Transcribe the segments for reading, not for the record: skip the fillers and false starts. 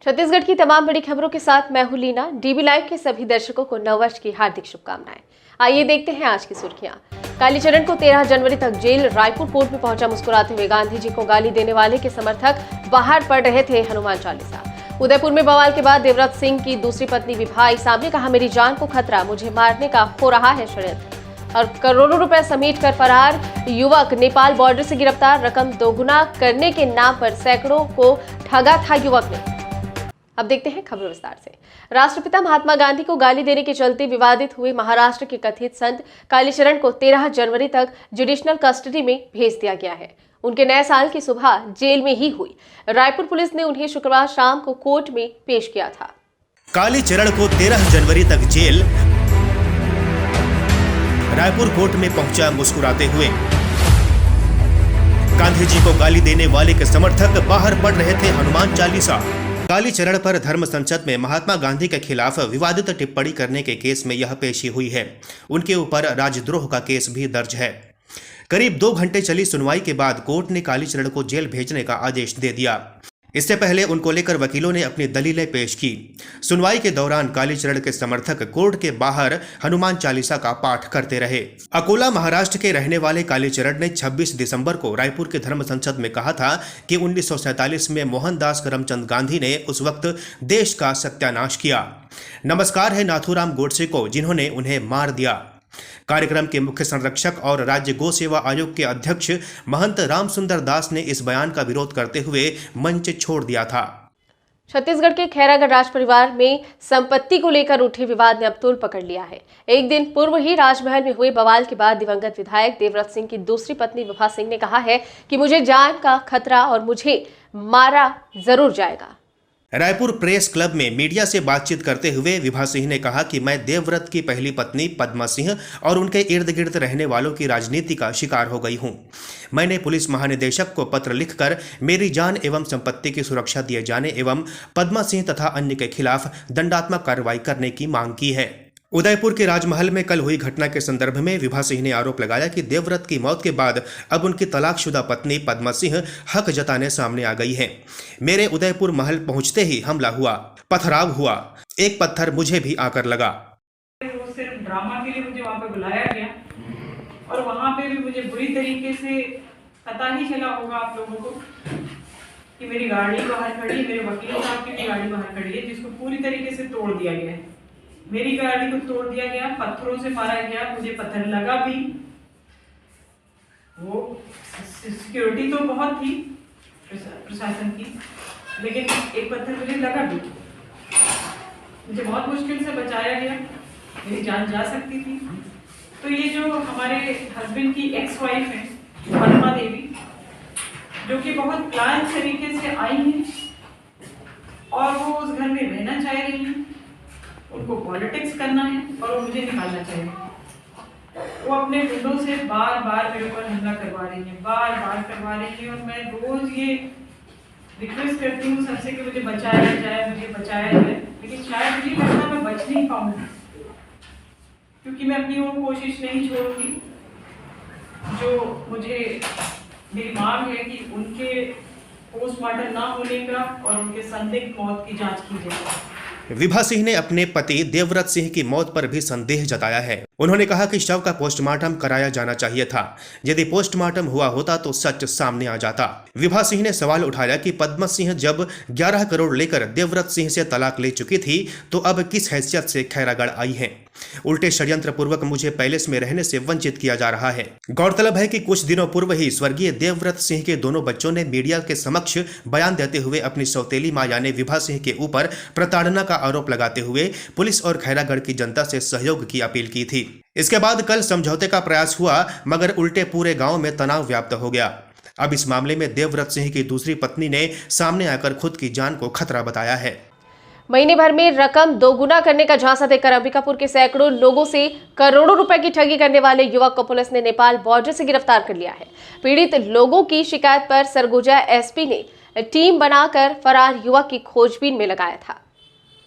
छत्तीसगढ़ की तमाम बड़ी खबरों के साथ मैं हूं लीना। डीबी लाइव के सभी दर्शकों को नववर्ष की हार्दिक शुभकामनाएं। आइए देखते हैं आज की सुर्खियां। कालीचरण को 13 जनवरी तक जेल। रायपुर कोर्ट में पहुंचा मुस्कुराते हुए गांधी जी को गाली देने वाले के समर्थक। बाहर पढ़ रहे थे हनुमान चालीसा। उदयपुर में बवाल के बाद देवव्रत सिंह की दूसरी पत्नी विभाई सामने कहा, मेरी जान को खतरा, मुझे मारने का हो रहा है षड्यंत्र। और करोड़ों रुपए समेट कर फरार युवक नेपाल बॉर्डर से गिरफ्तार। रकम दोगुना करने के नाम पर सैकड़ों को ठगा था युवक ने। अब देखते हैं खबर विस्तार से। राष्ट्रपिता महात्मा गांधी को गाली देने के चलते विवादित हुए महाराष्ट्र के कथित संत कालीचरण को 13 जनवरी तक जुडिशनल कस्टडी में भेज दिया गया है। उनके नए साल की सुबह जेल में ही हुई। रायपुर पुलिस ने उन्हें शुक्रवार शाम को कोर्ट में पेश किया था। कालीचरण को 13 जनवरी तक जेल। रायपुर कोर्ट में पहुंचा मुस्कुराते हुए। गांधी जी को गाली देने वाले के समर्थक बाहर पढ़ रहे थे हनुमान चालीसा। कालीचरण पर धर्म संसद में महात्मा गांधी के खिलाफ विवादित टिप्पणी करने के केस में यह पेशी हुई है। उनके ऊपर राजद्रोह का केस भी दर्ज है। करीब 2 घंटे चली सुनवाई के बाद कोर्ट ने कालीचरण को जेल भेजने का आदेश दे दिया। इससे पहले उनको लेकर वकीलों ने अपनी दलीलें पेश की। सुनवाई के दौरान कालीचरण के समर्थक कोर्ट के बाहर हनुमान चालीसा का पाठ करते रहे। अकोला महाराष्ट्र के रहने वाले कालीचरण ने 26 दिसंबर को रायपुर के धर्म संसद में कहा था कि 1947 में मोहनदास करमचंद गांधी ने उस वक्त देश का सत्यानाश किया। नमस्कार है नाथूराम गोडसे को, जिन्होंने उन्हें मार दिया। कार्यक्रम के मुख्य संरक्षक और राज्य गौ सेवा आयोग के अध्यक्ष महंत रामसुंदर दास ने इस बयान का विरोध करते हुए मंच छोड़ दिया था। छत्तीसगढ़ के खैरागढ़ राज परिवार में संपत्ति को लेकर उठे विवाद ने अब तूल पकड़ लिया है। एक दिन पूर्व ही राजमहल में हुए बवाल के बाद दिवंगत विधायक देवव्रत सिंह की दूसरी पत्नी विभा सिंह ने कहा है कि मुझे जान का खतरा और मुझे मारा जरूर जाएगा। रायपुर प्रेस क्लब में मीडिया से बातचीत करते हुए विभा सिंह ने कहा कि मैं देवव्रत की पहली पत्नी पद्मा सिंह और उनके इर्द गिर्द रहने वालों की राजनीति का शिकार हो गई हूं। मैंने पुलिस महानिदेशक को पत्र लिखकर मेरी जान एवं संपत्ति की सुरक्षा दिए जाने एवं पद्मा सिंह तथा अन्य के खिलाफ दंडात्मक कार्रवाई करने की मांग की है। उदयपुर के राजमहल में कल हुई घटना के संदर्भ में विभा सिंह ने आरोप लगाया कि देवव्रत की मौत के बाद अब उनकी तलाकशुदा पत्नी पद्मा सिंह हक जताने सामने आ गई है। मेरे उदयपुर महल पहुंचते ही हमला हुआ, पथराव हुआ, एक पत्थर मुझे भी आकर लगा। वो सिर्फ ड्रामा के लिए मुझे वहाँ पे बुलाया गया और वहाँ पे भी मुझे बुरी तरीके से पता ही चला होगा आप लोगों को कि मेरी गाड़ी बाहर खड़ी है, मेरे वकील साहब की गाड़ी बाहर खड़ी है, जिसको पूरी तरीके से तोड़ दिया गया है। मेरी गाड़ी को तोड़ दिया गया, पत्थरों से मारा गया, मुझे पत्थर लगा भी। वो सिक्योरिटी तो बहुत थी प्रशासन की, लेकिन एक पत्थर मुझे लगा भी। मुझे बहुत मुश्किल से बचाया गया, मेरी जान जा सकती थी। तो ये जो हमारे हस्बैंड की एक्स वाइफ है पद्मा देवी, जो कि बहुत प्लान तरीके से आई हैं और वो उस घर में रहना चाह रही हैं। उनको पॉलिटिक्स करना है और वो मुझे निकालना चाहिए। वो अपने विंडो से बार बार मेरे ऊपर हमला करवा रही है, बार बार करवा रही है और मैं रोज ये रिक्वेस्ट करती हूँ सबसे कि मुझे बचाया जाए, मुझे बचाया जाए, लेकिन शायद मुझे लगता मैं बच नहीं पाऊंगी, क्योंकि मैं अपनी वो कोशिश नहीं छोड़ूंगी जो मुझे मेरी मांग है कि उनके पोस्टमार्टम ना होने का और उनके संदिग्ध मौत की जांच की जाए। विभा सिंह ने अपने पति देवव्रत सिंह की मौत पर भी संदेह जताया है। उन्होंने कहा कि शव का पोस्टमार्टम कराया जाना चाहिए था। यदि पोस्टमार्टम हुआ होता तो सच सामने आ जाता। विभा सिंह ने सवाल उठाया कि पद्मा सिंह जब 11 करोड़ लेकर देवव्रत सिंह से तलाक ले चुकी थी तो अब किस हैसियत से खैरागढ़ आई है। उल्टे षड्यंत्र पूर्वक मुझे पैलेस में रहने से वंचित किया जा रहा है। गौरतलब है कि कुछ दिनों पूर्व ही स्वर्गीय देवव्रत सिंह के दोनों बच्चों ने मीडिया के समक्ष बयान देते हुए अपनी सौतेली मां यानी विभा सिंह के ऊपर प्रताड़ना का आरोप लगाते हुए पुलिस और खैरागढ़ की जनता से सहयोग की अपील की थी। इसके बाद कल समझौते का प्रयास हुआ, मगर उल्टे पूरे गांव में तनाव व्याप्त हो गया। अब इस मामले में देवव्रत सिंह की दूसरी पत्नी ने सामने आकर खुद की जान को खतरा बताया है। महीने भर में रकम दोगुना करने का झांसा देकर अंबिकापुर के सैकड़ों लोगों से करोड़ों रुपए की ठगी करने वाले युवक को पुलिस ने नेपाल बॉर्डर से गिरफ्तार कर लिया है। पीड़ित लोगों की शिकायत पर सरगुजा एसपी ने टीम बनाकर फरार युवक की खोजबीन में लगाया था।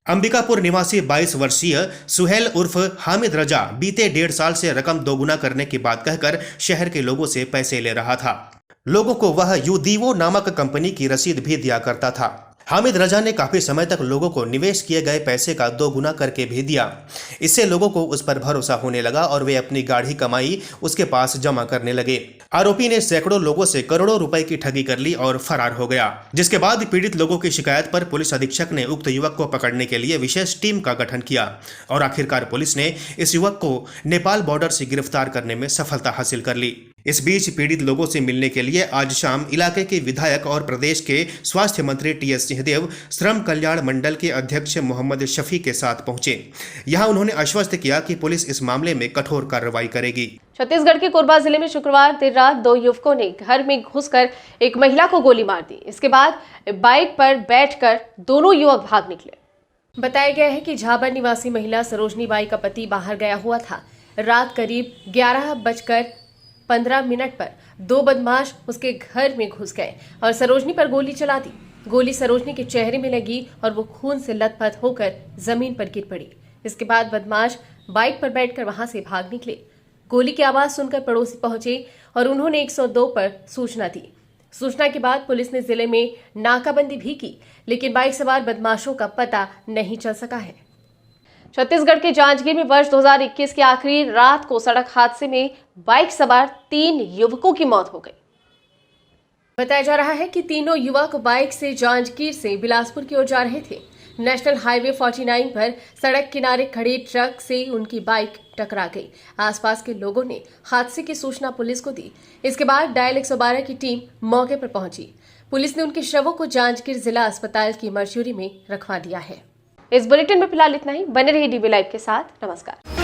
अंबिकापुर निवासी 22 वर्षीय सुहेल उर्फ हामिद रजा बीते 1.5 साल से रकम दोगुना करने की बात कहकर शहर के लोगों से पैसे ले रहा था। लोगों को वह यूदीवो नामक कंपनी की रसीद भी दिया करता था। हामिद रजा ने काफी समय तक लोगों को निवेश किए गए पैसे का 2 गुना करके भी दिया। इससे लोगों को उस पर भरोसा होने लगा और वे अपनी गाढ़ी कमाई उसके पास जमा करने लगे। आरोपी ने सैकड़ों लोगों से करोड़ों रुपए की ठगी कर ली और फरार हो गया, जिसके बाद पीड़ित लोगों की शिकायत पर पुलिस अधीक्षक ने उक्त युवक को पकड़ने के लिए विशेष टीम का गठन किया और आखिरकार पुलिस ने इस युवक को नेपाल बॉर्डर से गिरफ्तार करने में सफलता हासिल कर ली। इस बीच पीड़ित लोगों से मिलने के लिए आज शाम इलाके के विधायक और प्रदेश के स्वास्थ्य मंत्री टीएस सिंहदेव श्रम कल्याण मंडल के अध्यक्ष मोहम्मद शफी के साथ पहुंचे। यहां उन्होंने आश्वस्त किया कि पुलिस इस मामले में कठोर कार्रवाई करेगी। छत्तीसगढ़ के कोरबा जिले में शुक्रवार देर रात 2 युवकों ने घर में घुसकर एक महिला को गोली मार दी। इसके बाद बाइक पर बैठकर दोनों युवक भाग निकले। बताया गया है कि झाबर निवासी महिला सरोजनी बाई का पति बाहर गया हुआ था। रात करीब 11:15 पर 2 बदमाश उसके घर में घुस गए और सरोजनी पर गोली चला दी। गोली सरोजनी के चेहरे में लगी और वो खून से लथपथ होकर जमीन पर गिर पड़ी। इसके बाद बदमाश बाइक पर बैठकर वहां से भाग निकले। गोली की आवाज सुनकर पड़ोसी पहुंचे और उन्होंने 102 पर सूचना दी। सूचना के बाद पुलिस ने जिले में नाकाबंदी भी की, लेकिन बाइक सवार बदमाशों का पता नहीं चल सका है। छत्तीसगढ़ के जांजगीर में वर्ष 2021 की आखिरी रात को सड़क हादसे में बाइक सवार 3 युवकों की मौत हो गई। बताया जा रहा है कि तीनों युवक बाइक से जांजगीर से बिलासपुर की ओर जा रहे थे। नेशनल हाईवे 49 पर सड़क किनारे खड़े ट्रक से उनकी बाइक टकरा गई। आसपास के लोगों ने हादसे की सूचना पुलिस को दी। इसके बाद डायल 112 की टीम मौके पर पहुंची। पुलिस ने उनके शवों को जांजगीर जिला अस्पताल की मर्चुरी में रखवा दिया है। इस बुलेटिन में फिलहाल इतना ही। बने रहिए डीबी लाइव के साथ। नमस्कार।